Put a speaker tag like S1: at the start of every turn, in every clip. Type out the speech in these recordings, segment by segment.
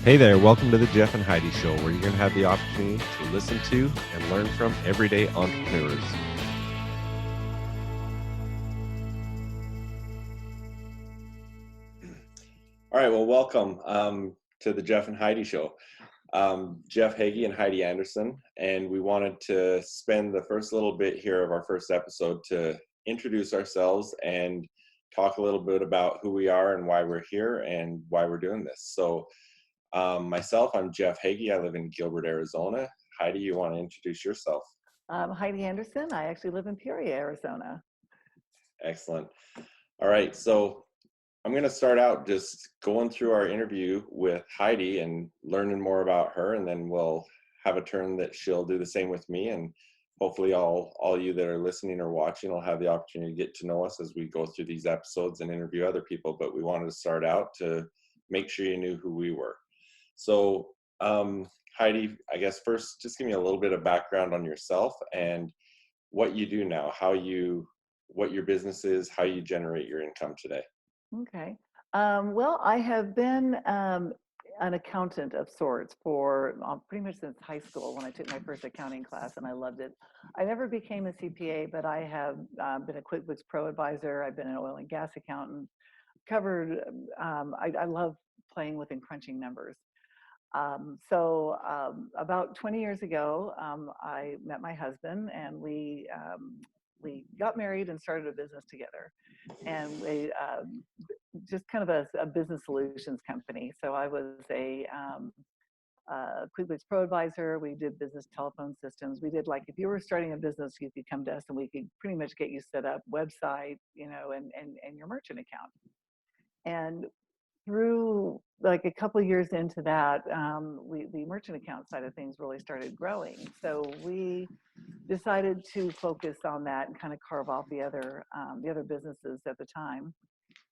S1: Hey there, welcome to the Jeff and Heidi Show, where you're going to have the opportunity to listen to and learn from everyday entrepreneurs. All right, well, welcome to the Jeff and Heidi Show. Jeff Heggie and Heidi Anderson, and we wanted to spend the first little bit here of our first episode to introduce ourselves and talk a little bit about who we are and why we're here and why we're doing this. So myself, I'm Jeff Heggie. I live in Gilbert, Arizona. Heidi, you want to introduce yourself?
S2: Heidi Anderson. I actually live in Peoria, Arizona.
S1: Excellent. All right, so I'm going to start out just going through our interview with Heidi and learning more about her, and then we'll have a turn that she'll do the same with me, and hopefully all you that are listening or watching will have the opportunity to get to know us as we go through these episodes and interview other people. But we wanted to start out to make sure you knew who we were. So Heidi, I guess first just give me a little bit of background on yourself and what you do now, what your business is, how you generate your income today.
S2: Okay. Well, I have been an accountant of sorts for pretty much since high school when I took my first accounting class, and I loved it. I never became a CPA, but I have been a QuickBooks Pro advisor. I've been an oil and gas accountant. I love playing with and crunching numbers. So about 20 years ago, I met my husband, and we got married and started a business together. And we just kind of a business solutions company. So I was a QuickBooks Pro advisor. We did business telephone systems. We did, like, if you were starting a business, you could come to us and we could pretty much get you set up website, and your merchant account. And through like a couple of years into that, the merchant account side of things really started growing. So we decided to focus on that and kind of carve off the other businesses at the time,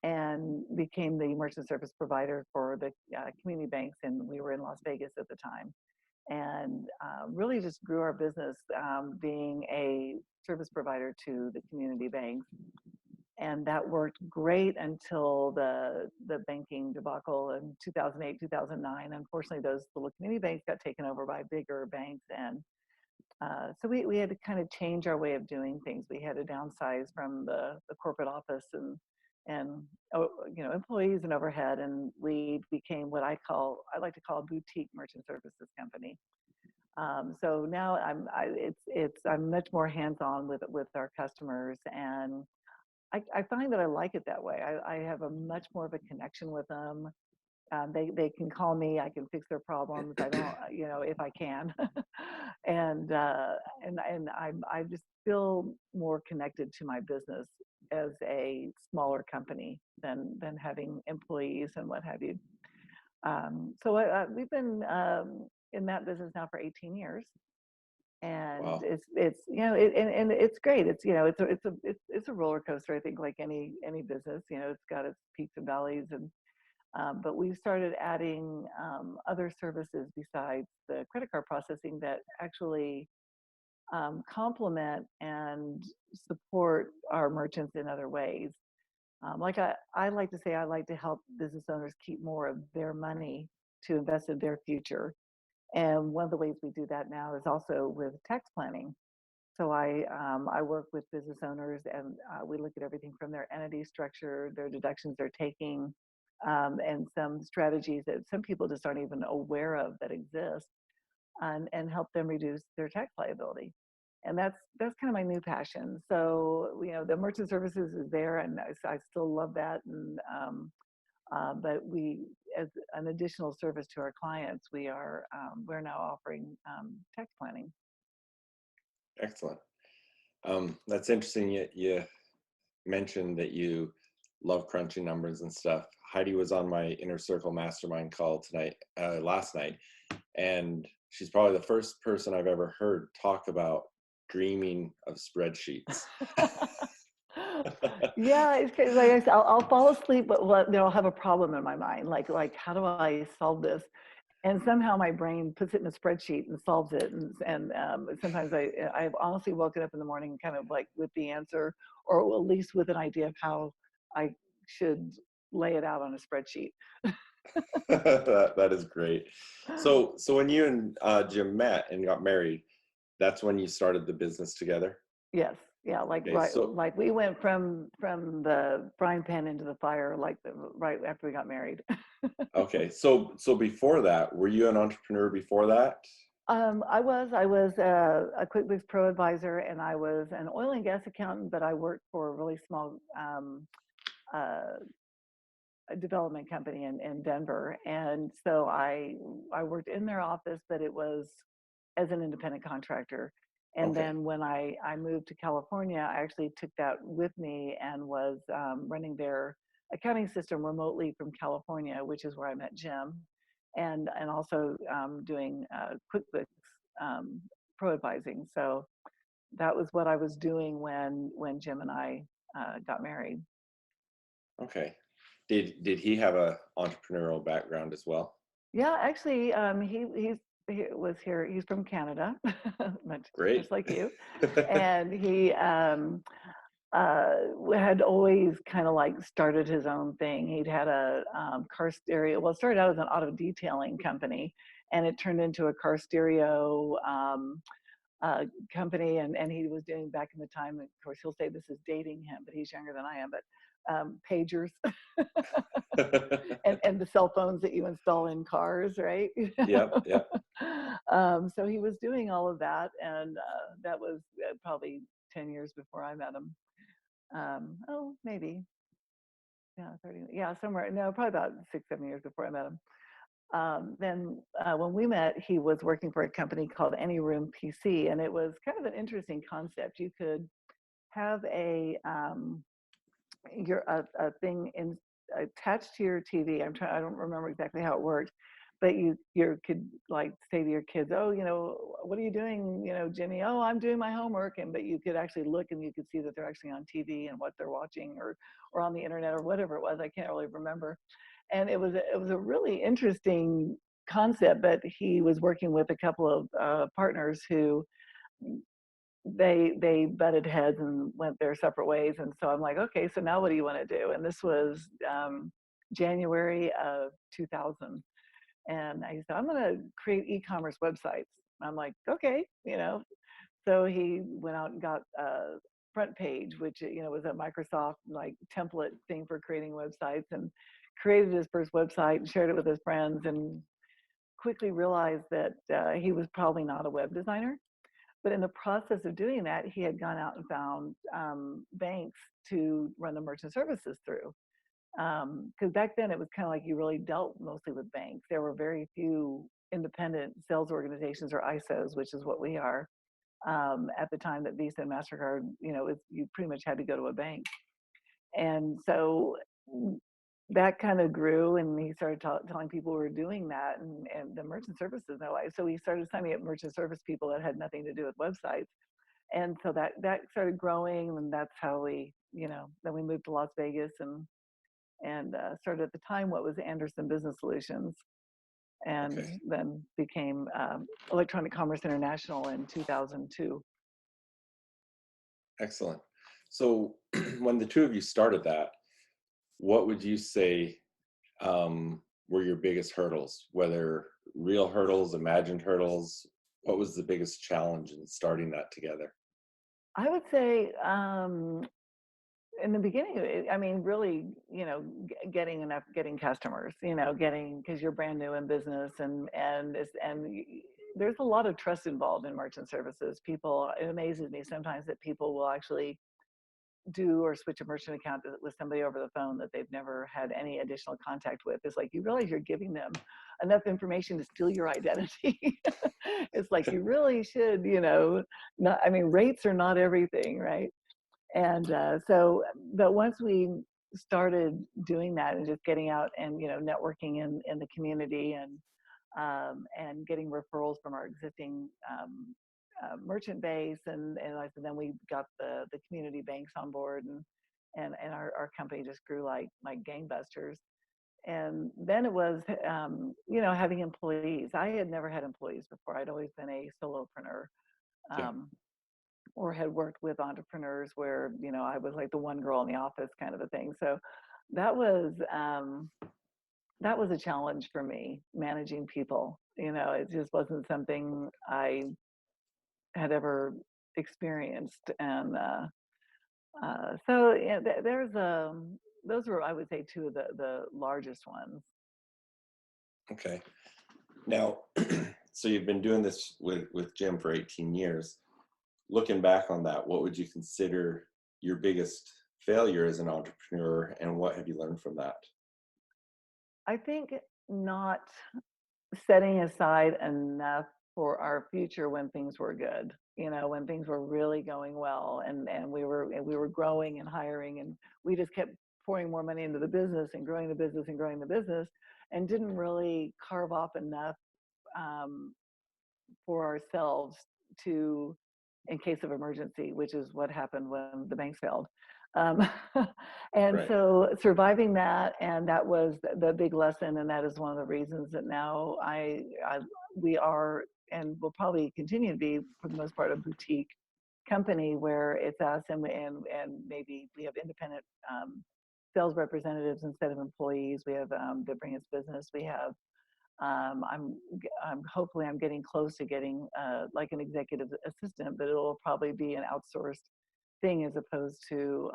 S2: and became the merchant service provider for the community banks. And we were in Las Vegas at the time, and really just grew our business, being a service provider to the community banks. And that worked great until the banking debacle in 2008, 2009. Unfortunately, those little community banks got taken over by bigger banks, and so we had to kind of change our way of doing things. We had to downsize from the corporate office and employees and overhead, and we became what I like to call a boutique merchant services company. So now I'm much more hands-on with our customers, and I find that I like it that way. I have a much more of a connection with them. They can call me. I can fix their problems. I don't, if I can, and I just feel more connected to my business as a smaller company than having employees and what have you. So we've been in that business now for 18 years. And
S1: Wow.
S2: it's and it's great. It's a roller coaster. I think, like any business, it's got its peaks and valleys, and but we've started adding other services besides the credit card processing that actually complement and support our merchants in other ways. Like I like to say, I like to help business owners keep more of their money to invest in their future. And one of the ways we do that now is also with tax planning. So I work with business owners, and we look at everything from their entity structure, their deductions they're taking, and some strategies that some people just aren't even aware of that exist, and help them reduce their tax liability. And that's kind of my new passion. So the merchant services is there, and I still love that. And but we, as an additional service to our clients, we're now offering tax planning.
S1: Excellent. That's interesting. You mentioned that you love crunching numbers and stuff. Heidi was on my Inner Circle Mastermind call last night, and she's probably the first person I've ever heard talk about dreaming of spreadsheets.
S2: Yeah, it's crazy. Like I said, I'll fall asleep, but I'll have a problem in my mind. Like how do I solve this? And somehow my brain puts it in a spreadsheet and solves it. And sometimes I've honestly woken up in the morning kind of like with the answer, or at least with an idea of how I should lay it out on a spreadsheet.
S1: That is great. So when you and Jim met and got married, that's when you started the business together?
S2: Yes, yeah,
S1: Okay, so
S2: like we went from the frying pan into the fire, like right after we got married.
S1: okay, so before that, were you an entrepreneur before that?
S2: I was a QuickBooks Pro advisor, and I was an oil and gas accountant, but I worked for a really small uh, development company in Denver, and so I worked in their office, but it was as an independent contractor. And
S1: Okay,
S2: then when I moved to California, I actually took that with me and was running their accounting system remotely from California, which is where I met Jim, and also doing QuickBooks Pro advising. So that was what I was doing when Jim and I got married.
S1: okay. Did he have a entrepreneurial background as well?
S2: Yeah, actually, he was here. He's from Canada, much
S1: Great.
S2: like you, and he had always kind of like started his own thing. He'd had a car stereo. Well, it started out as an auto detailing company, and it turned into a car stereo company. And he was doing back in the time. Of course, he'll say this is dating him, but he's younger than I am. But pagers and the cell phones that you install in cars, right?
S1: Yep, yep.
S2: So he was doing all of that, and that was probably 10 years before I met him. Oh, maybe, yeah, 30, yeah, somewhere. No, probably about 6, 7 years before I met him. Then when we met, he was working for a company called Any Room PC, and it was kind of an interesting concept. You could have a thing attached to your TV. I don't remember exactly how it worked, but you could like say to your kids, oh, what are you doing, Jimmy? Oh, I'm doing my homework. And but you could actually look and you could see that they're actually on TV and what they're watching, or on the internet or whatever it was. I can't really remember. And it was a really interesting concept. But he was working with a couple of partners who they butted heads and went their separate ways. And so I'm like, okay, so now what do you want to do? And this was January of 2000. And I said, I'm going to create e-commerce websites. I'm like, okay. So he went out and got a Front Page, which was a Microsoft like template thing for creating websites, and created his first website and shared it with his friends, and quickly realized that he was probably not a web designer. But in the process of doing that, he had gone out and found banks to run the merchant services through. Because back then it was kind of like you really dealt mostly with banks. There were very few independent sales organizations, or ISOs, which is what we are, at the time that Visa and MasterCard, you pretty much had to go to a bank. And so that kind of grew, and he started telling people who were doing that, and the merchant services no way. So he started signing up merchant service people that had nothing to do with websites. And so that started growing, and that's how then we moved to Las Vegas, and started at the time what was Anderson Business Solutions, and
S1: Okay,
S2: then became Electronic Commerce International in 2002.
S1: excellent. So when the two of you started that, what would you say were your biggest hurdles, whether real hurdles, imagined hurdles? What was the biggest challenge in starting that together?
S2: I would say in the beginning, I mean, really, getting customers, because you're brand new in business, and there's a lot of trust involved in merchant services. It amazes me sometimes that people will actually do or switch a merchant account with somebody over the phone that they've never had any additional contact with. It's like you realize you're giving them enough information to steal your identity. It's like you really should, not. I mean, rates are not everything, right? And but once we started doing that and just getting out and networking in the community, and getting referrals from our existing merchant base, and like, then we got the community banks on board, and our company just grew like gangbusters. And then it was having employees. I had never had employees before. I'd always been a solopreneur.
S1: Yeah.
S2: Um, or had worked with entrepreneurs where I was like the one girl in the office kind of a thing. So that was that was a challenge for me, managing people. It just wasn't something I had ever experienced, and so yeah, there's those were, I would say, two of the largest ones.
S1: Okay. Now, so you've been doing this with Jim for 18 years. Looking back on that, what would you consider your biggest failure as an entrepreneur, and what have you learned from that?
S2: I think not setting aside enough for our future when things were good, when things were really going well, and we were growing and hiring, and we just kept pouring more money into the business and growing the business and growing the business, and didn't really carve off enough um, for ourselves to, in case of emergency, which is what happened when the banks failed. Um, and
S1: Right.
S2: so surviving that, and that was the big lesson, and that is one of the reasons that now we are, and will probably continue to be for the most part, a boutique company where it's us, and maybe we have independent sales representatives instead of employees. We have that bring us business. We have hopefully I'm getting close to getting like an executive assistant, but it'll probably be an outsourced thing as opposed to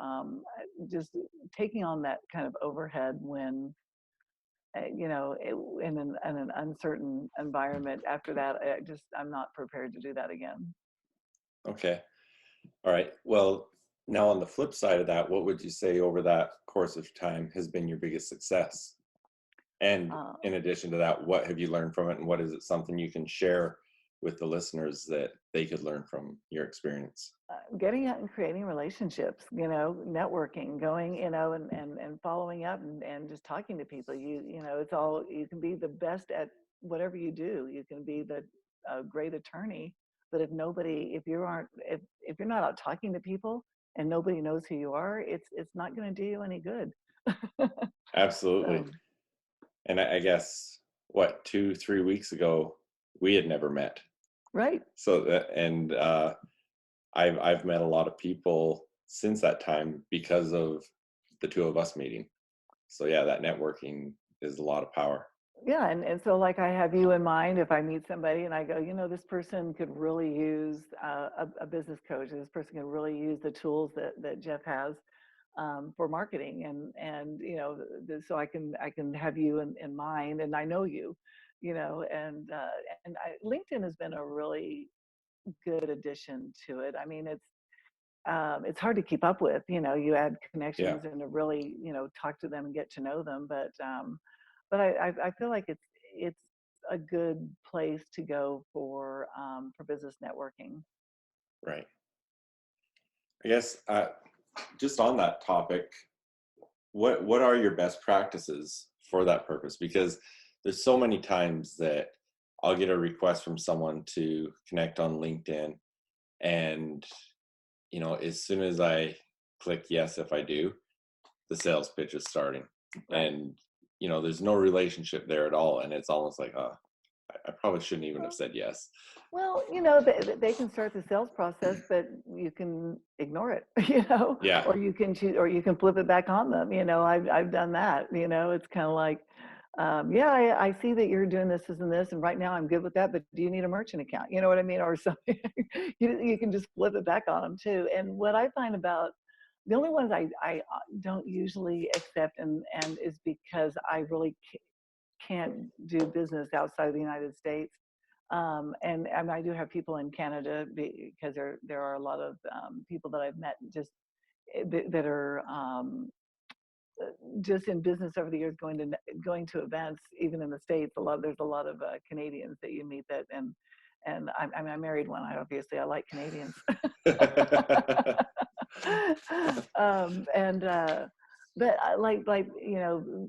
S2: just taking on that kind of overhead when in an uncertain environment. After that, I'm not prepared to do that again.
S1: Okay. All right. Well, now on the flip side of that, what would you say over that course of time has been your biggest success? And
S2: Uh,
S1: in addition to that, what have you learned from it, and what is it something you can share with the listeners that they could learn from your experience?
S2: Getting out and creating relationships, networking, going, and following up, and just talking to people. It's all, you can be the best at whatever you do. You can be the great attorney, but if you aren't, if you're not out talking to people and nobody knows who you are, it's not going to do you any good.
S1: Absolutely.
S2: So,
S1: And I guess what, 2-3 weeks ago, we had never met.
S2: right.
S1: So that, and I've met a lot of people since that time because of the two of us meeting. So yeah, that networking is a lot of power.
S2: Yeah, and so like I have you in mind if I meet somebody and I go, this person could really use a business coach. This person could really use the tools that Jeff has for marketing, and so I can have you in mind, and I know you, and LinkedIn has been a really good addition to it. I mean, it's hard to keep up with. You add
S1: Yeah.
S2: connections and to really talk to them and get to know them, but I feel like it's a good place to go for business networking.
S1: Right. I guess just on that topic, what are your best practices for that purpose? Because there's so many times that I'll get a request from someone to connect on LinkedIn, and as soon as I click yes, if I do, the sales pitch is starting,
S2: Right.
S1: and there's no relationship there at all, and it's almost like, I probably shouldn't even have
S2: Well,
S1: said yes.
S2: well, they can start the sales process, but you can ignore it,
S1: Yeah.
S2: or you can choose, or you can flip it back on them. I've done that. It's kind of like, yeah, I see that you're doing this and this, and right now I'm good with that. But do you need a merchant account? You know what I mean, or something. You can just flip it back on them too. And what I find about the only ones I don't usually accept, and is because I really can't do business outside of the United States. And I do have people in Canada because there are a lot of people that I've met just that are just in business over the years, going to events, even in the States. There's a lot of Canadians that you meet and I married one. I like Canadians. And but like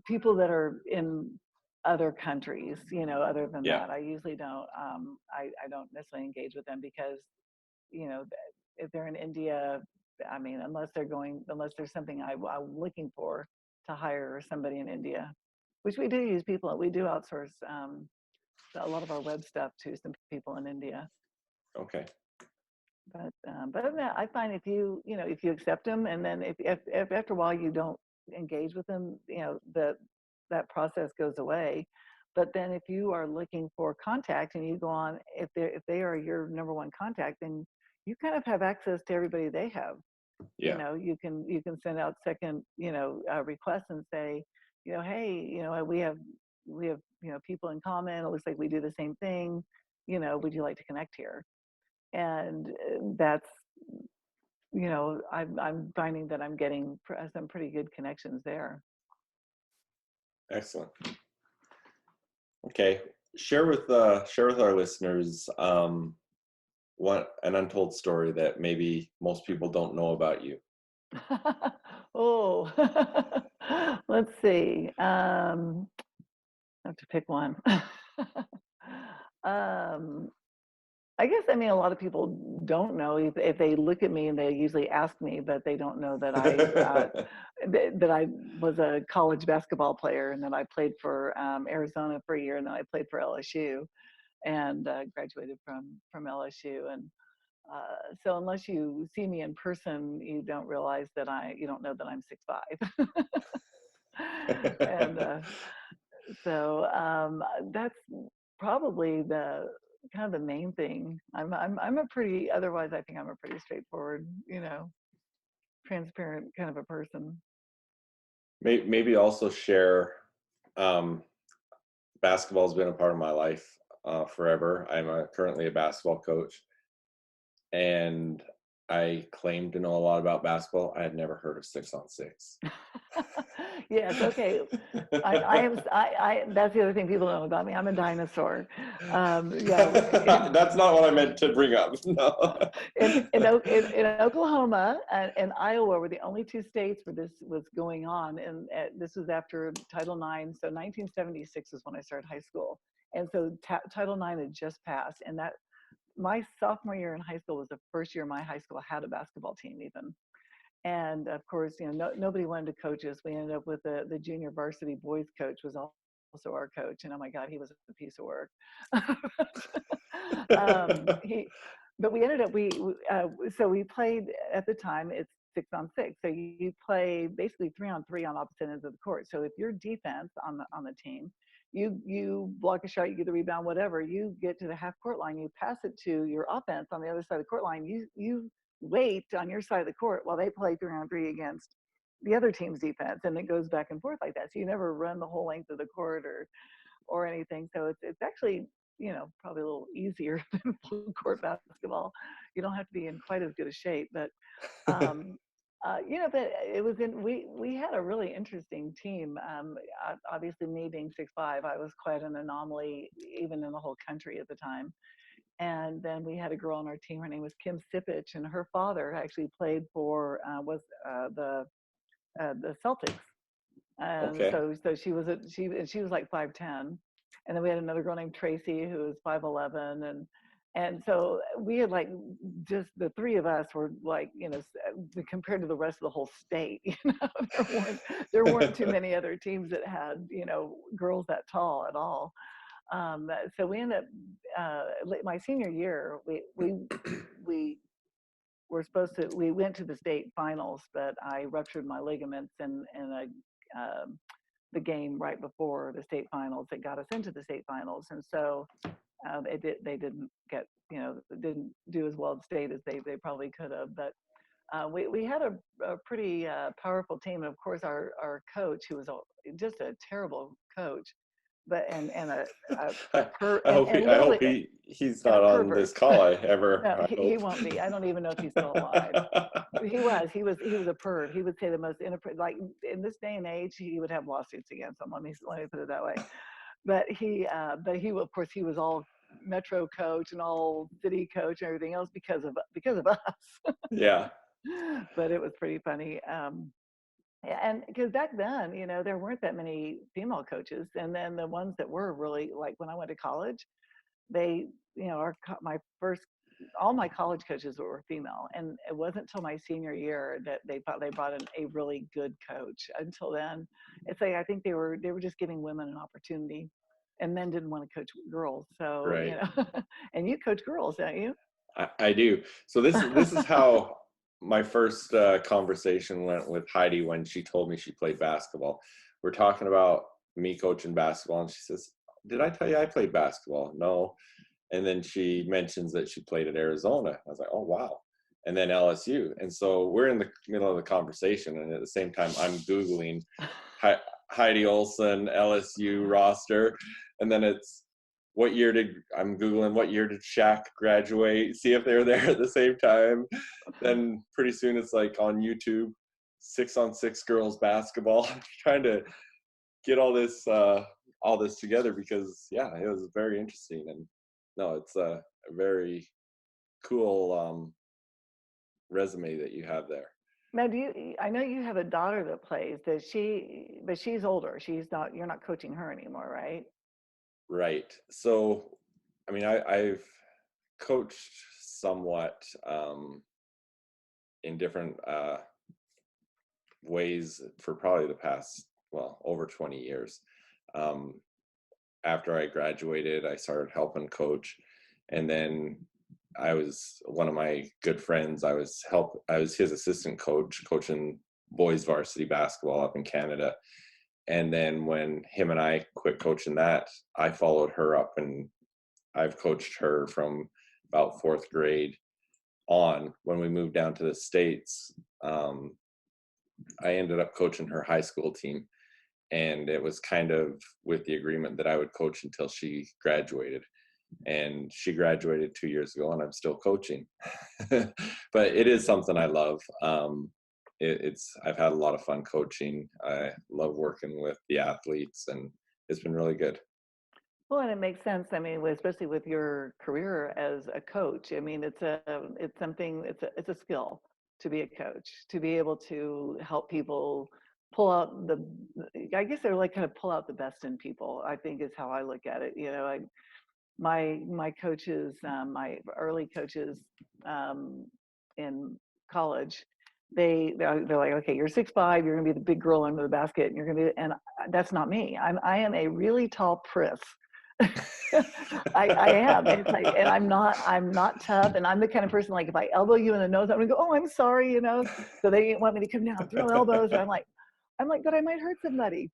S2: people that are in other countries, other than
S1: Yeah.
S2: that, I usually don't. I don't necessarily engage with them because if they're in India, I mean, unless there's something I'm looking for to hire somebody in India, which we do use people. We do outsource a lot of our web stuff to some people in India.
S1: Okay.
S2: But other than that, I find if you accept them, and then if after a while you don't engage with them, that process goes away. But then if you are looking for contact and you go on, if they are your number one contact, then you kind of have access to everybody they have.
S1: Yeah.
S2: You can send out second, requests and say, hey, we have people in common. It looks like we do the same thing. Would you like to connect here? And that's, I'm finding that I'm getting some pretty good connections there.
S1: Excellent. Okay, share with our listeners what an untold story that maybe most people don't know about you.
S2: Oh, let's see. I have to pick one. I guess, I mean, a lot of people don't know if they look at me, and they usually ask me, but they don't know that that I was a college basketball player, and then I played for Arizona for a year, and then I played for LSU, and graduated from LSU. And so unless you see me in person, you don't know that I'm 6'5". And so that's probably the kind of the main thing. Otherwise I think I'm a pretty straightforward, transparent kind of a person.
S1: Maybe also share, basketball's been a part of my life forever. I'm currently a basketball coach, and I claim to know a lot about basketball. I had never heard of 6-on-6.
S2: Yes, okay. That's the other thing people don't know about me. I'm a dinosaur. Yeah.
S1: That's not what I meant to bring up. No.
S2: In Oklahoma and Iowa were the only two states where this was going on, and this was after Title IX. So 1976 is when I started high school, and so Title IX had just passed, and that my sophomore year in high school was the first year my high school had a basketball team even. And of course, nobody wanted to coach us. We ended up with the junior varsity boys coach was also our coach, and oh my God, he was a piece of work. But we ended up so we played at the time. It's 6-on-6, so you play basically 3-on-3 on opposite ends of the court. So if you're defense on the team, you block a shot, you get the rebound, whatever. You get to the half court line, you pass it to your offense on the other side of the court line. You wait on your side of the court while they play 3-on-3 against the other team's defense, and it goes back and forth like that. So you never run the whole length of the court or anything. So it's actually probably a little easier than full court basketball. You don't have to be in quite as good a shape, but but it was we had a really interesting team. Obviously, me being 6'5", I was quite an anomaly even in the whole country at the time. And then we had a girl on our team. Her name was Kim Sipich, and her father actually played for the Celtics. And
S1: Okay.
S2: so she was like 5'10", and then we had another girl named Tracy who was 5'11", and so we had like just the three of us were like compared to the rest of the whole state. There weren't too many other teams that had girls that tall at all. So we ended up my senior year. We went to the state finals, but I ruptured my ligaments in the game right before the state finals that got us into the state finals, and so they didn't get didn't do as well at state as they probably could have. But we had a pretty powerful team, and of course our coach, who was just a terrible coach, but
S1: I hope he's not on this call.
S2: No, he won't be. I don't even know if he's still alive. He was a perv. He would say the most like in this day and age, he would have lawsuits against him. Let me put it that way. But he of course he was all metro coach and all city coach and everything else because of us.
S1: Yeah.
S2: But it was pretty funny. And because back then, there weren't that many female coaches, and then the ones that were really, like when I went to college, they, all my college coaches were female, and it wasn't until my senior year that they brought in a really good coach. Until then, it's like I think they were just giving women an opportunity, and men didn't want to coach girls. So
S1: right.
S2: And you coach girls, don't you?
S1: I do. So this is how my first conversation went with Heidi when she told me she played basketball. We're talking about me coaching basketball, and she says, "Did I tell you I played basketball?" No. And then she mentions that she played at Arizona. I was like, "Oh, wow." And then LSU. And so we're in the middle of the conversation, and at the same time, I'm Googling Heidi Olson LSU roster, and then I'm Googling what year did Shaq graduate, see if they were there at the same time. Then pretty soon it's like on YouTube, 6-on-6 girls basketball, trying to get all this together because yeah, it was very interesting. And no, it's a very cool resume that you have there.
S2: Now, I know you have a daughter that plays. But she's older. You're not coaching her anymore, right?
S1: Right. So, I mean, I've coached somewhat in different ways for probably the past, well, over 20 years. Um, After I graduated, I started helping coach, and then one of my good friends. I was his assistant coach, coaching boys varsity basketball up in Canada. And then when him and I quit coaching that, I followed her up, and I've coached her from about fourth grade on. When we moved down to the States, I ended up coaching her high school team, and it was kind of with the agreement that I would coach until she graduated. And she graduated 2 years ago, and I'm still coaching. But it is something I love. I've had a lot of fun coaching. I love working with the athletes, and it's been really good.
S2: Well, and it makes sense. I mean, especially with your career as a coach. I mean, it's a skill to be a coach, to be able to help people pull out I guess they're like kind of pull out the best in people, I think is how I look at it. My coaches, my early coaches in college, they're like, okay, you're 6'5", you're gonna be the big girl under the basket, and you're gonna be, and that's not me. I am a really tall priss. I am. It's like, and I'm not tough, and I'm the kind of person, like, if I elbow you in the nose, I'm gonna go, oh, I'm sorry, So they want me to come down and throw elbows, and I'm like, but I might hurt somebody.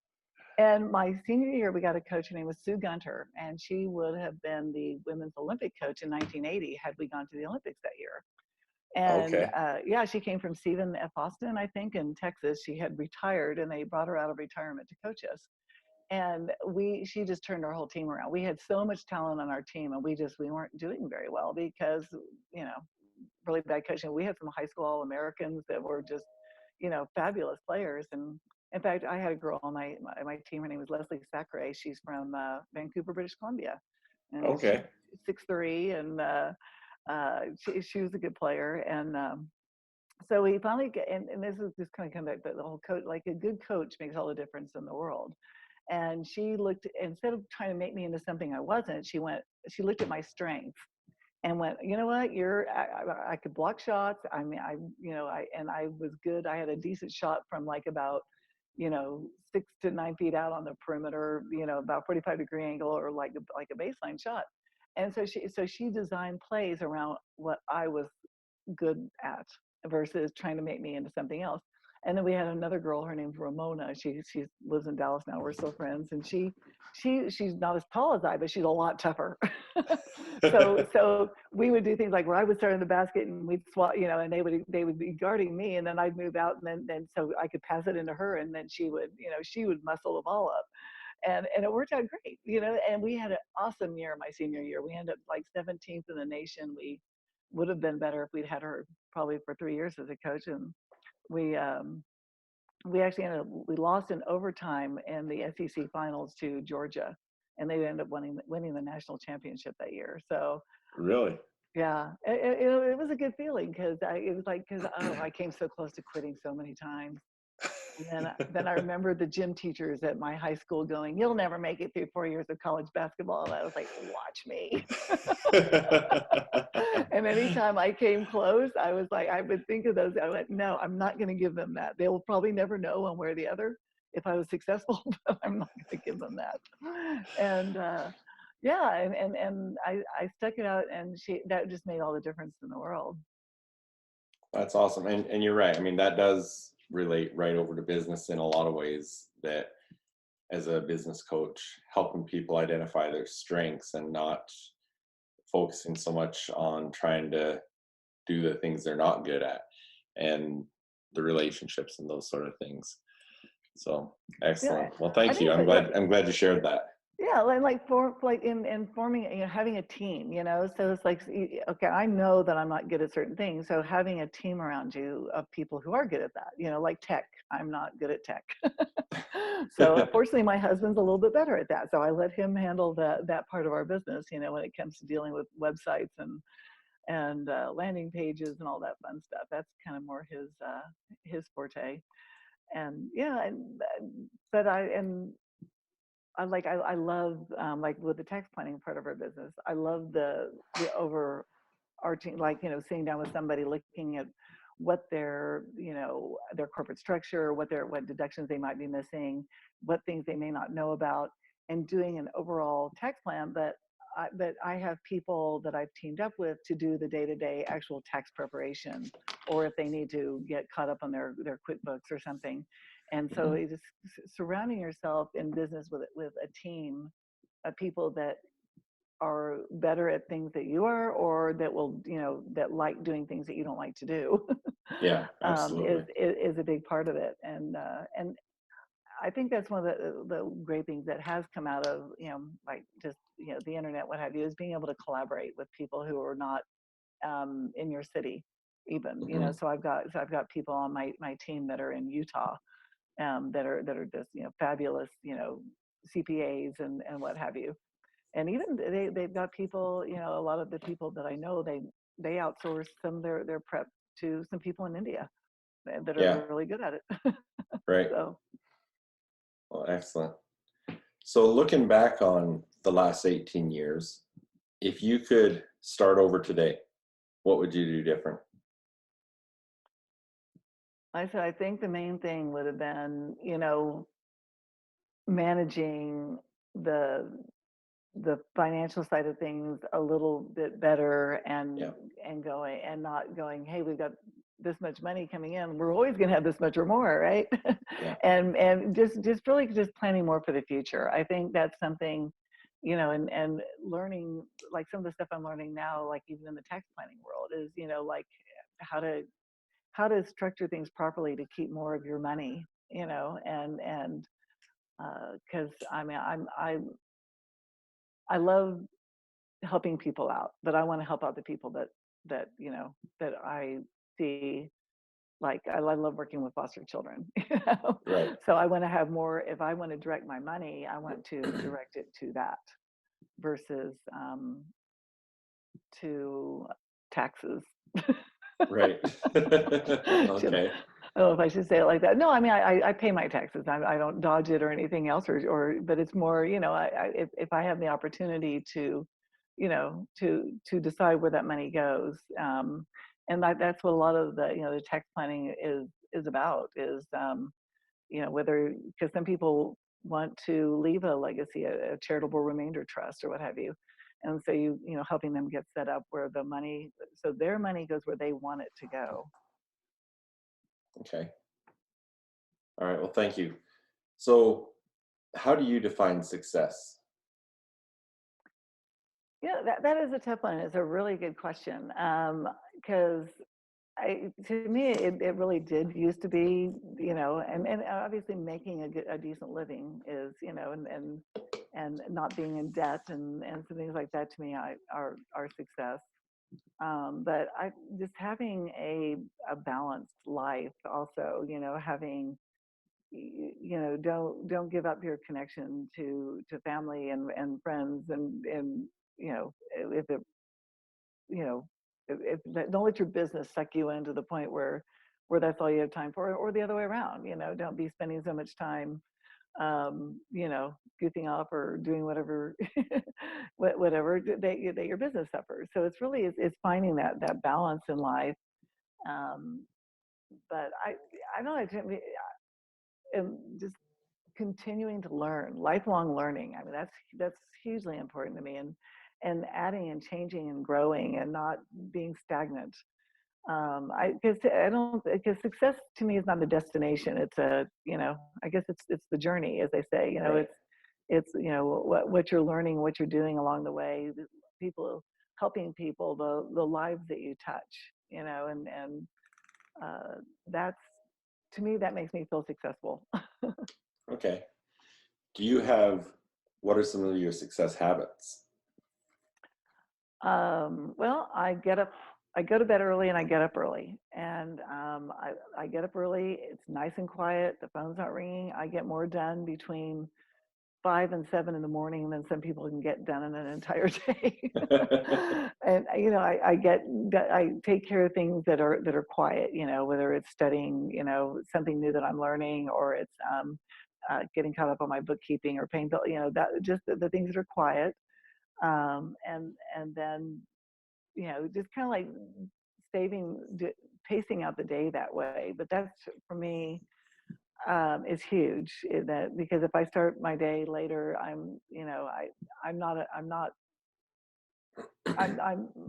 S2: And my senior year, we got a coach. Her name was Sue Gunter, and she would have been the women's Olympic coach in 1980 had we gone to the Olympics that year. And
S1: Okay.
S2: yeah, she came from Stephen F. Austin, I think, in Texas. She had retired, and they brought her out of retirement to coach us. And she just turned our whole team around. We had so much talent on our team, and we weren't doing very well because, you know, really bad coaching. We had some high school All-Americans that were just, fabulous players. And in fact, I had a girl on my team. Her name was Leslie Sacre. She's from Vancouver, British Columbia, and she's
S1: Okay.
S2: 6'3", and she was a good player. And so we finally get, and this is just kind of come back, but the whole coach, like a good coach makes all the difference in the world. And she looked, instead of trying to make me into something I wasn't, she looked at my strengths and went, you know what, I could block shots. I mean, and I was good. I had a decent shot from like about, 6 to 9 feet out on the perimeter, about 45-degree angle, or like a baseline shot. And so she designed plays around what I was good at versus trying to make me into something else. And then we had another girl, her name's Ramona. She lives in Dallas now. We're still friends. And she's not as tall as I, but she's a lot tougher. So we would do things like where I would start in the basket and we'd swat, and they would be guarding me, and then I'd move out, and then so I could pass it into her, and then she would muscle the ball up. And it worked out great, and we had an awesome year my senior year. We ended up like 17th in the nation. We would have been better if we'd had her probably for 3 years as a coach. And we actually we lost in overtime in the SEC finals to Georgia, and they ended up winning the national championship that year. So
S1: Really?
S2: yeah, it was a good feeling because I came so close to quitting so many times. And then I remember the gym teachers at my high school going, "You'll never make it through 4 years of college basketball." And I was like, "Watch me." And anytime I came close, I was like, I would think of those. I went, "No, I'm not going to give them that. They will probably never know one way or the other if I was successful, but I'm not going to give them that." And yeah, and I stuck it out, and that just made all the difference in the world.
S1: That's awesome. And you're right. I mean, that does relate right over to business in a lot of ways, that as a business coach, helping people identify their strengths and not focusing so much on trying to do the things they're not good at, and the relationships and those sort of things. So
S2: Yeah,
S1: excellent. Well,
S2: I
S1: thank you.
S2: think that, that
S1: I'm glad you shared that.
S2: yeah, like for like in forming, having a team, so it's like, okay, I know that I'm not good at certain things, so having a team around you of people who are good at that, like tech, I'm not good at tech. So fortunately my husband's a little bit better at that, so I let him handle that part of our business, when it comes to dealing with websites and landing pages and all that fun stuff. That's kind of more his forte. And yeah, but I love, like with the tax planning part of our business, I love the overarching, like, sitting down with somebody, looking at what their corporate structure, what deductions they might be missing, what things they may not know about, and doing an overall tax plan. But I have people that I've teamed up with to do the day-to-day actual tax preparation, or if they need to get caught up on their QuickBooks or something. And so
S1: Mhm.
S2: it's just surrounding yourself in business with a team of people that are better at things that you are, or that will, that like doing things that you don't like to do,
S1: Yeah, absolutely.
S2: is a big part of it. And I think that's one of the great things that has come out of, like just, the internet, what have you, is being able to collaborate with people who are not in your city even,
S1: Hmm.
S2: so I've got people on my team that are in Utah, that are just, fabulous, CPAs and what have you. And even they've got people, a lot of the people that I know, they outsource some of their prep to some people in India that
S1: Yeah,
S2: are really good at it.
S1: right.
S2: So
S1: Well, excellent. So looking back on the last 18 years, if you could start over today, what would you do different?
S2: I said, I think the main thing would have been, managing the the financial side of things a little bit better,
S1: Yeah,
S2: and going, and not going, hey, we've got this much money coming in, we're always going to have this much or more, right?
S1: yeah,
S2: And just really just planning more for the future. I think that's something, and learning, like some of the stuff I'm learning now, like even in the tax planning world, is, like how to structure things properly to keep more of your money, and because I mean I love helping people out, but I want to help out the people that I see. Like I love working with foster children,
S1: right.
S2: so I want to have more. If I want to direct my money, I want to direct it to that versus to taxes.
S1: Right.
S2: Should,
S1: Okay.
S2: I don't know if I should say it like that. No, I mean, I pay my taxes. I don't dodge it or anything else, but it's more, if I have the opportunity to, to decide where that money goes, and that's what a lot of the tax planning is about, is, whether, because some people want to leave a legacy, a charitable remainder trust or what have you. And so helping them get set up where the money, so their money goes where they want it to go.
S1: Okay. All right. Well, thank you. So, how do you define success?
S2: Yeah, that is a tough one. It's a really good question. Because to me, it really did used to be, and obviously making a decent living is, and not being in debt and some things like that, to me, are success. But I just having a balanced life also, having, don't give up your connection to family and friends, and if it, don't let your business suck you into the point where that's all you have time for, or the other way around. Don't be spending so much time, goofing off or doing whatever, whatever that your business suffers. So it's finding that balance in life. Um, but I don't know, and just continuing to learn, lifelong learning. I mean, that's hugely important to me, and adding and changing and growing and not being stagnant. Because success to me is not a destination. It's a, I guess it's the journey, as they say.
S1: Right.
S2: It's what you're learning, what you're doing along the way, the people helping people, the lives that you touch, and that's, to me, that makes me feel successful.
S1: Okay. What are some of your success habits?
S2: Well, I go to bed early and I get up early. And I get up early, it's nice and quiet, the phone's not ringing. I get more done between 5 and 7 in the morning than some people can get done in an entire day. And I take care of things that are quiet, whether it's studying, something new that I'm learning, or it's getting caught up on my bookkeeping or paying bill, that just the things that are quiet. And then, just kind of like pacing out the day that way. But that's, for me, is huge, because if I start my day later,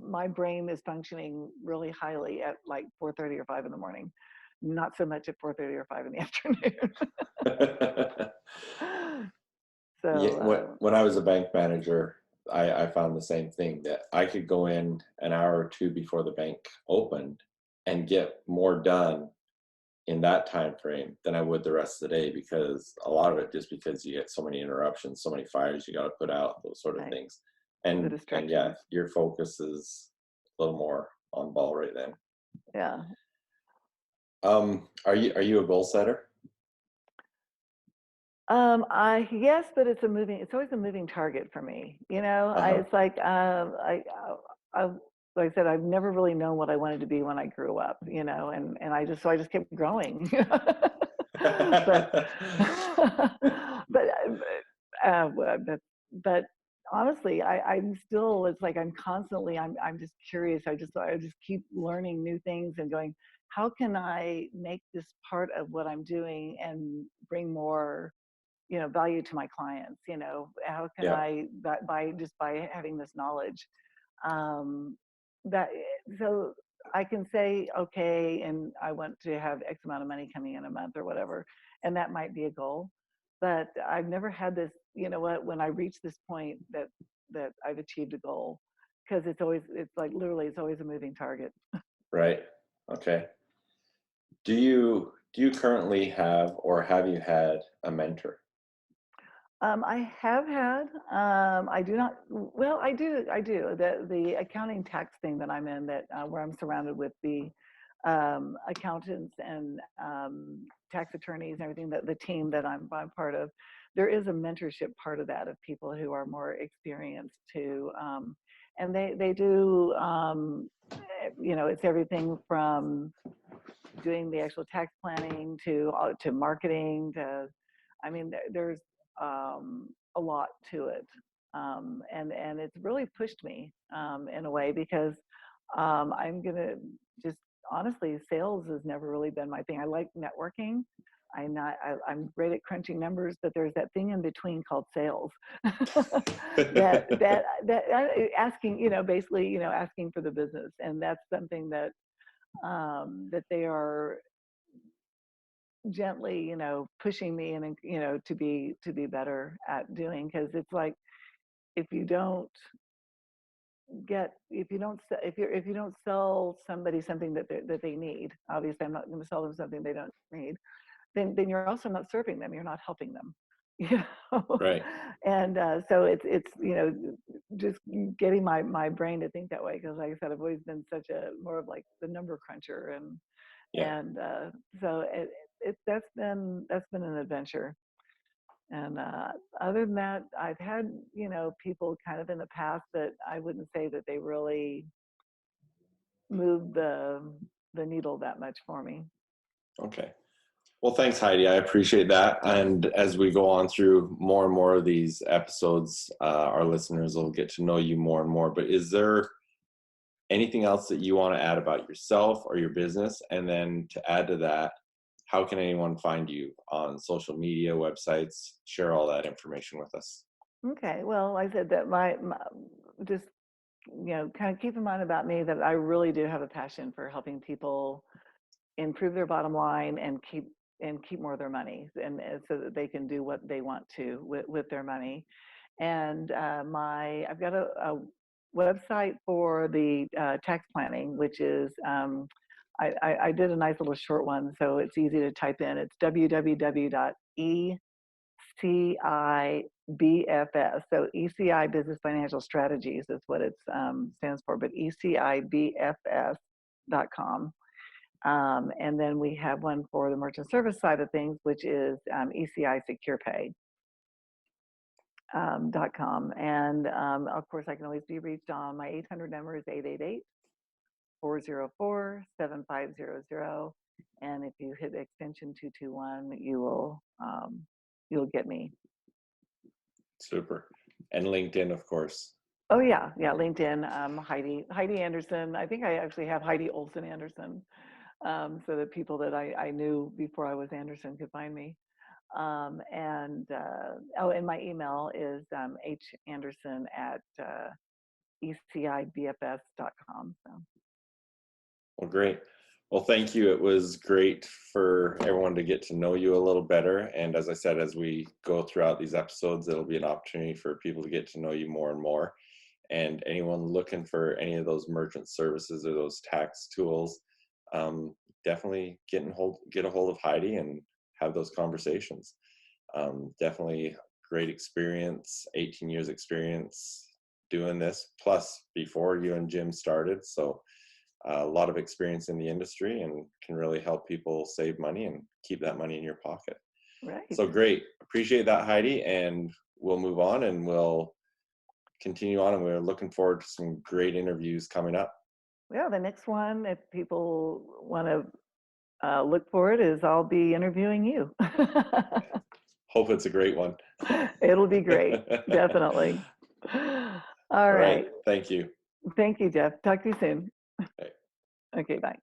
S2: my brain is functioning really highly at like 4:30 or 5 in the morning, not so much at 4:30 or 5 in the afternoon.
S1: Yeah,
S2: So
S1: when I was a bank manager, I found the same thing, that I could go in an hour or two before the bank opened and get more done in that time frame than I would the rest of the day, because a lot of it, just because you get so many interruptions, so many fires you got to put out, those sort of
S2: right,
S1: things.
S2: the
S1: And yeah,
S2: distractions.
S1: your focus is a little more on ball right then.
S2: Yeah.
S1: Are you a goal setter?
S2: I Yes, but it's always a moving target for me.
S1: Uh-huh.
S2: It's like, I like I said, I've never really known what I wanted to be when I grew up, and I just kept growing. But, but, but honestly, I'm still, it's like I'm constantly, I'm just curious. I just keep learning new things and going, how can I make this part of what I'm doing and bring more, value to my clients? How can
S1: Yeah.
S2: I, that by having this knowledge, um, that so I can say, okay, and I want to have X amount of money coming in a month or whatever, and that might be a goal. But I've never had this, when I reach this point that I've achieved a goal, because it's like literally, it's always a moving target.
S1: Right. Okay. Do you currently have, or have you had, a mentor?
S2: I have had, I do not, well, I do. The accounting tax thing that I'm in, that where I'm surrounded with the accountants and tax attorneys and everything, that the team that I'm part of, there is a mentorship part of that, of people who are more experienced too. And they do, it's everything from doing the actual tax planning to marketing to, I mean, there's a lot to it, and it's really pushed me in a way, because I'm gonna just honestly, sales has never really been my thing. I like networking. I'm great at crunching numbers, but there's that thing in between called sales. Asking, basically, asking for the business, and that's something that they are gently, pushing me, and to be better at doing, because it's like, if you don't if you don't sell somebody something that they need, obviously I'm not going to sell them something they don't need, then you're also not serving them, you're not helping them. you know
S1: Right.
S2: and so it's just getting my brain to think that way, because like I said, I've always been such a more of like the number cruncher,
S1: Yeah.
S2: and so that's been an adventure. And other than that, I've had, people kind of in the past that I wouldn't say that they really moved the needle that much for me.
S1: Okay. Well, thanks, Heidi. I appreciate that. And as we go on through more and more of these episodes, our listeners will get to know you more and more. But is there anything else that you want to add about yourself or your business? And then to add to that, how can anyone find you on social media, websites? Share all that information with us.
S2: Okay, well, I said that just kind of keep in mind about me that I really do have a passion for helping people improve their bottom line and keep more of their money, and so that they can do what they want to with their money. And I've got a website for the tax planning, which is I did a nice little short one, so it's easy to type in. It's www.ecibfs. So ECI Business Financial Strategies is what it stands for, but ecibfs.com. And then we have one for the merchant service side of things, which is ECI Secure Pay. .com. And of course, I can always be reached on my 800 number is 888-404-7500. And if you hit extension 221, you'll get me.
S1: Super. And LinkedIn, of course.
S2: Oh yeah, LinkedIn. Heidi Anderson. I think I actually have Heidi Olson Anderson, so that people that I knew before I was Anderson could find me. And my email is handerson@ecibfs.com. So.
S1: Well, great. Well, thank you. It was great for everyone to get to know you a little better. And as I said, as we go throughout these episodes, it'll be an opportunity for people to get to know you more and more. And anyone looking for any of those merchant services or those tax tools, definitely get a hold of Heidi and have those conversations. Definitely great experience, 18 years experience doing this, plus before you and Jim started. So a lot of experience in the industry and can really help people save money and keep that money in your pocket.
S2: Right.
S1: So great. Appreciate that, Heidi. And we'll move on and we'll continue on. And we're looking forward to some great interviews coming up.
S2: Yeah, the next one, if people want to look for it, is I'll be interviewing you.
S1: Hope it's a great one.
S2: It'll be great. Definitely. All right.
S1: Thank you.
S2: Thank you, Jeff. Talk to you soon.
S1: Okay.
S2: Okay, bye.